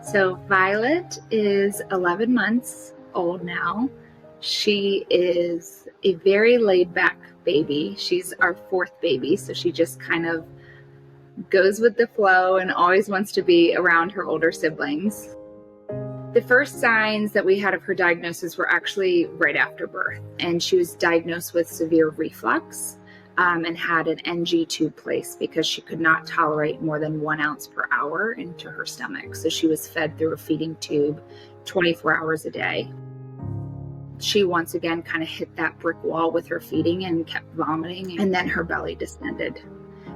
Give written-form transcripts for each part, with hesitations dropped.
So Violet is 11 months old now. She is a very laid back baby. She's our fourth baby, so she just kind of goes with the flow and always wants to be around her older siblings. The first signs that we had of her diagnosis were actually right after birth, and she was diagnosed with severe reflux and had an NG tube placed because she could not tolerate more than 1 ounce per hour into her stomach. So she was fed through a feeding tube 24 hours a day. She once again kind of hit that brick wall with her feeding and kept vomiting, and then her belly distended.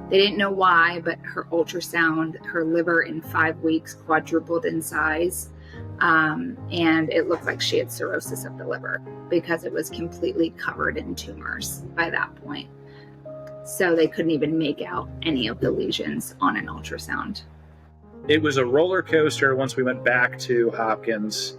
They didn't know why, but her ultrasound, her liver in 5 weeks quadrupled in size. And it looked like she had cirrhosis of the liver because it was completely covered in tumors by that point. So they couldn't even make out any of the lesions on an ultrasound. It was a roller coaster once we went back to Hopkins,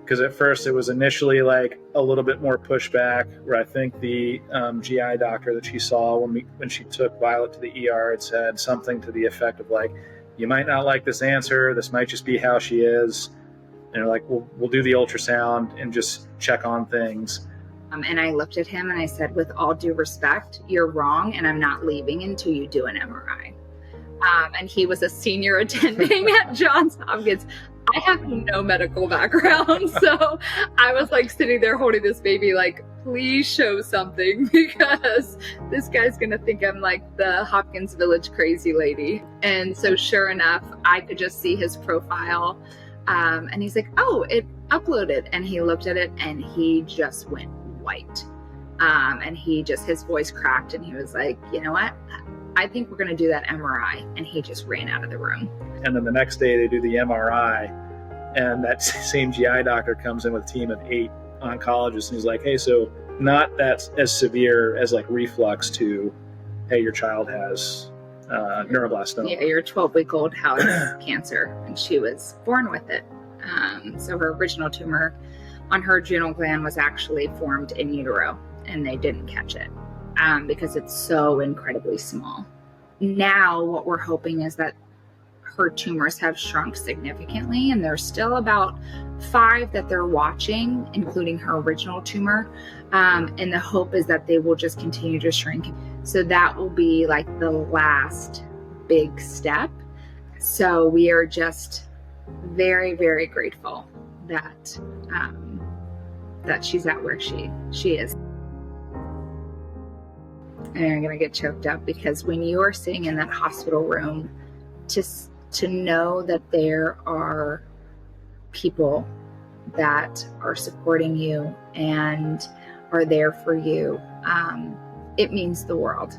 because at first it was initially like a little bit more pushback, where I think the GI doctor that she saw when she took Violet to the ER had said something to the effect of like, you might not like this answer, this might just be how she is. And they're like, we'll do the ultrasound and just check on things. And I looked at him and I said, with all due respect, you're wrong, and I'm not leaving until you do an MRI. And he was a senior attending at Johns Hopkins. I have no medical background, so I was like sitting there holding this baby like, please show something, because this guy's gonna think I'm like the Hopkins Village crazy lady. And so sure enough, I could just see his profile, and he's like, oh, it uploaded. And he looked at it and he just went white. And his voice cracked and he was like, you know what? I think we're going to do that MRI. And he just ran out of the room. And then the next day they do the MRI, and that same GI doctor comes in with a team of 8 oncologists, and he's like, hey, so not that as severe as like reflux to, hey, your child has neuroblastoma. Yeah, your 12-week-old has cancer, and she was born with it. So her original tumor on her adrenal gland was actually formed in utero, and they didn't catch it because it's so incredibly small. Now what we're hoping is that her tumors have shrunk significantly, and there's still about 5 that they're watching, including her original tumor. And the hope is that they will just continue to shrink. So that will be like the last big step. So we are just very, very grateful that that she's at where she is. And I'm gonna get choked up, because when you are sitting in that hospital room, to know that there are people that are supporting you and are there for you, it means the world.